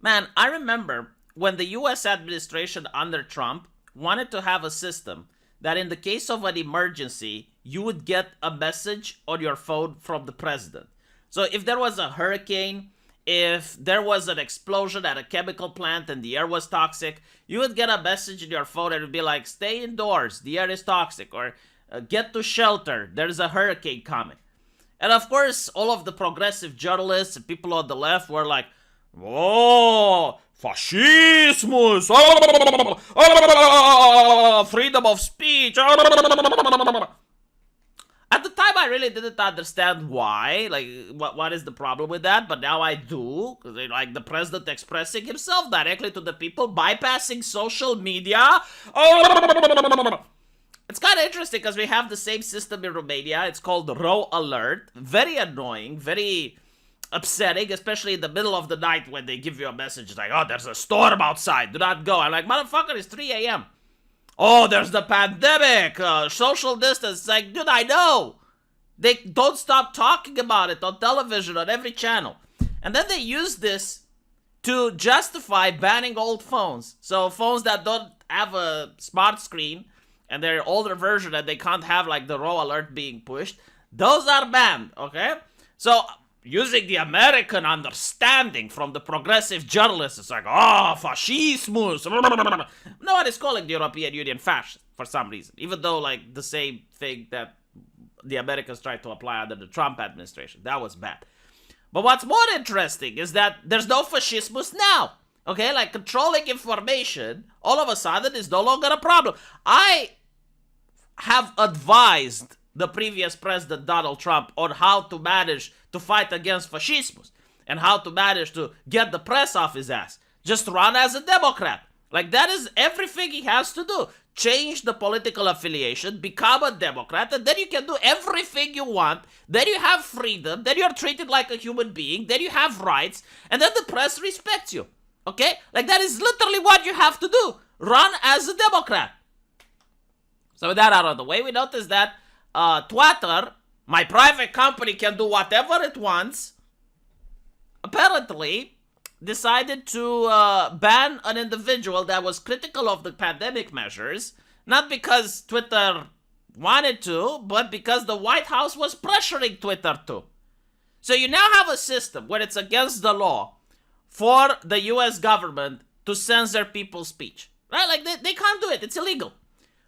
Man, I remember when the US administration under Trump wanted to have a system that in the case of an emergency, you would get a message on your phone from the president. So if there was a hurricane, if there was an explosion at a chemical plant and the air was toxic, you would get a message in your phone and it would be like, stay indoors, the air is toxic, or get to shelter, there's a hurricane coming. And of course, all of the progressive journalists and people on the left were like, oh, fascismus, freedom of speech. At the time, I really didn't understand why, like, what is the problem with that, but now I do, because, like, the president expressing himself directly to the people, bypassing social media. It's kind of interesting, because we have the same system in Romania. It's called Raw Alert. Very annoying, very upsetting, especially in the middle of the night when they give you a message like, oh, there's a storm outside, do not go. I'm like, motherfucker, it's 3 a.m. Oh, there's the pandemic, social distance. It's like, dude, I know. They don't stop talking about it on television, on every channel. And then they use this to justify banning old phones. So phones that don't have a smart screen and they're older version and they can't have like the raw alert being pushed, those are banned, okay? So using the American understanding from the progressive journalists, it's like, oh, fascismus. No one is calling the European Union fascist for some reason, even though, like, the same thing that the Americans tried to apply under the Trump administration. That was bad. But what's more interesting is that there's no fascismus now. Okay, like, controlling information all of a sudden is no longer a problem. I have advised the previous president, Donald Trump, on how to manage to fight against fascismus and how to manage to get the press off his ass. Just run as a Democrat. Like, that is everything he has to do. Change the political affiliation, become a Democrat, and then you can do everything you want. Then you have freedom. Then you're treated like a human being. Then you have rights. And then the press respects you. Okay? Like, that is literally what you have to do. Run as a Democrat. So with that out of the way, we notice that Twitter, my private company, can do whatever it wants, apparently decided to ban an individual that was critical of the pandemic measures, not because Twitter wanted to, but because the White House was pressuring Twitter to. So you now have a system where it's against the law for the US government to censor people's speech. Right? Like, they can't do it. It's illegal.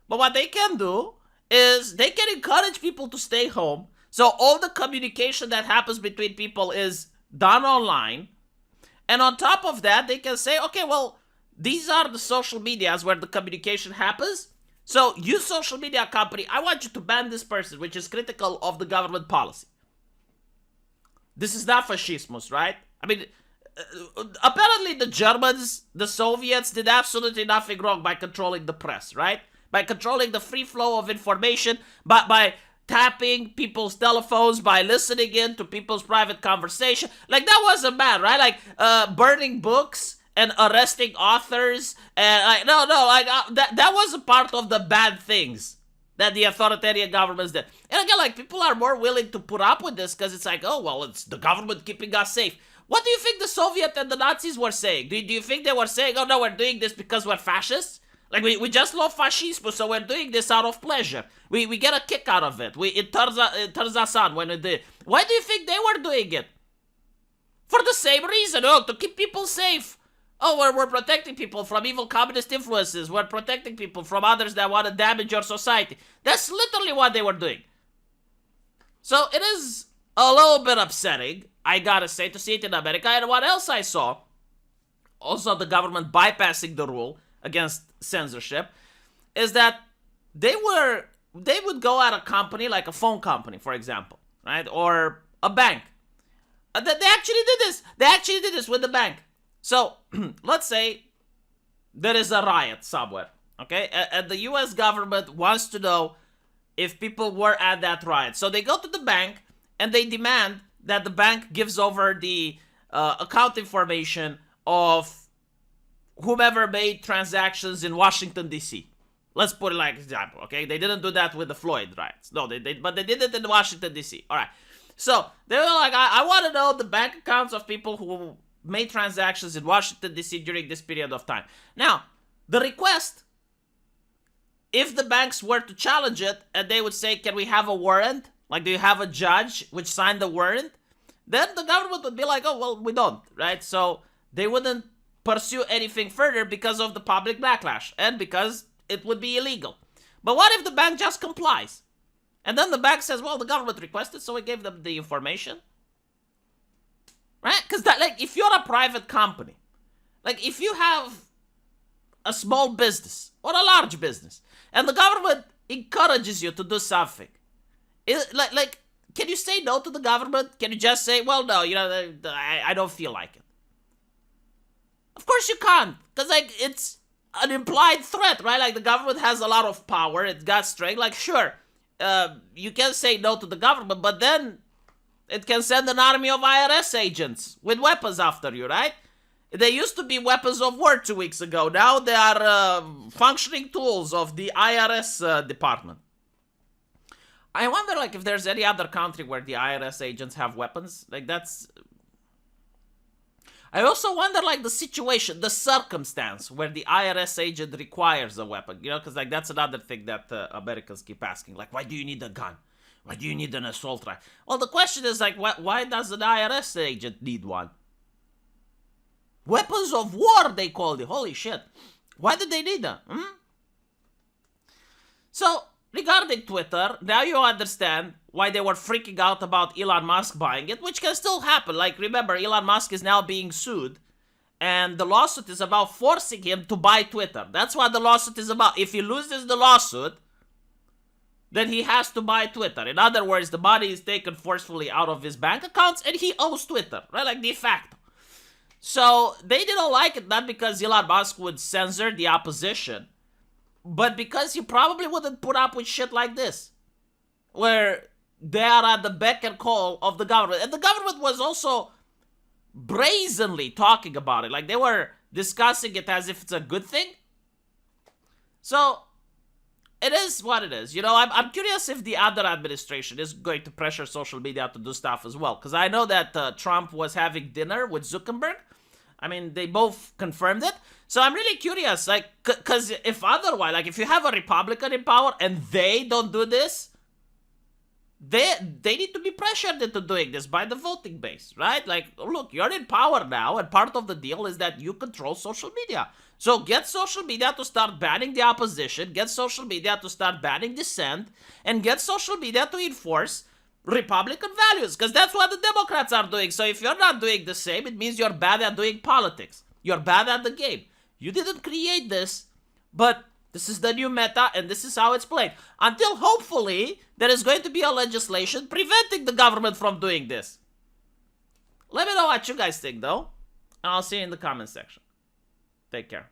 But what they can do is they can encourage people to stay home. So all the communication that happens between people is done online. And on top of that, they can say, okay, well, these are the social medias where the communication happens. So you social media company, I want you to ban this person, which is critical of the government policy. This is not fascismus, right? I mean, apparently the Germans, the Soviets did absolutely nothing wrong by controlling the press, right? By controlling the free flow of information, by tapping people's telephones, by listening in to people's private conversation. Like, that wasn't bad, right? Like, burning books and arresting authors. And that was a part of the bad things that the authoritarian governments did. And again, like, people are more willing to put up with this because it's like, oh, well, it's the government keeping us safe. What do you think the Soviet and the Nazis were saying? Do you think they were saying, oh, no, we're doing this because we're fascists? Like, we just love fascism, so we're doing this out of pleasure. We get a kick out of it. It turns us on when we do it. Why do you think they were doing it? For the same reason, to keep people safe. Oh, we're protecting people from evil communist influences. We're protecting people from others that want to damage your society. That's literally what they were doing. So it is a little bit upsetting, I gotta say, to see it in America. And what else I saw, also the government bypassing the rule against censorship, is that they would go at a company like a phone company, for example, right? Or a bank. They actually did this. They actually did this with the bank. So, let's say there is a riot somewhere, okay? And the US government wants to know if people were at that riot. So they go to the bank and they demand that the bank gives over the account information of whomever made transactions in Washington, D.C. Let's put it like example, okay? They didn't do that with the Floyd riots. No, but they did it in Washington, D.C. All right. So they were like, I want to know the bank accounts of people who made transactions in Washington, D.C. during this period of time. Now, the request, if the banks were to challenge it and they would say, can we have a warrant? Like, do you have a judge which signed the warrant? Then the government would be like, oh, well, we don't, right? So they wouldn't pursue anything further because of the public backlash and because it would be illegal. But what if the bank just complies? And then the bank says, well, the government requested, so we gave them the information. Right? Because, like, if you're a private company, like, if you have a small business or a large business, and the government encourages you to do something, can you say no to the government? Can you just say, well, no, I don't feel like it? Of course you can't, because, like, it's an implied threat, right? Like, the government has a lot of power, it's got strength. Like, sure, you can say no to the government, but then it can send an army of IRS agents with weapons after you, right? They used to be weapons of war 2 weeks ago. Now they are functioning tools of the IRS department. I wonder, like, if there's any other country where the IRS agents have weapons. Like, that's... I also wonder, like, the situation, the circumstance where the IRS agent requires a weapon. Because, like, that's another thing that Americans keep asking. Like, why do you need a gun? Why do you need an assault rifle? Well, the question is, like, why does an IRS agent need one? Weapons of war, they called it. Holy shit. Why did they need that? So, regarding Twitter, now you understand why they were freaking out about Elon Musk buying it, which can still happen. Like, remember, Elon Musk is now being sued, and the lawsuit is about forcing him to buy Twitter. That's what the lawsuit is about. If he loses the lawsuit, then he has to buy Twitter. In other words, the money is taken forcefully out of his bank accounts, and he owns Twitter, right? Like, de facto. So, they didn't like it, not because Elon Musk would censor the opposition, but because he probably wouldn't put up with shit like this, where they are at the beck and call of the government. And the government was also brazenly talking about it. Like, they were discussing it as if it's a good thing. So, it is what it is. I'm curious if the other administration is going to pressure social media to do stuff as well. Because I know that Trump was having dinner with Zuckerberg. I mean, they both confirmed it. So I'm really curious, like, because if otherwise, like, if you have a Republican in power and they don't do this, they need to be pressured into doing this by the voting base, right? Like, look, you're in power now, and part of the deal is that you control social media. So get social media to start banning the opposition, get social media to start banning dissent, and get social media to enforce Republican values, because that's what the Democrats are doing. So if you're not doing the same, it means you're bad at doing politics. You're bad at the game. You didn't create this, but this is the new meta, and this is how it's played. Until, hopefully, there is going to be a legislation preventing the government from doing this. Let me know what you guys think, though, and I'll see you in the comment section. Take care.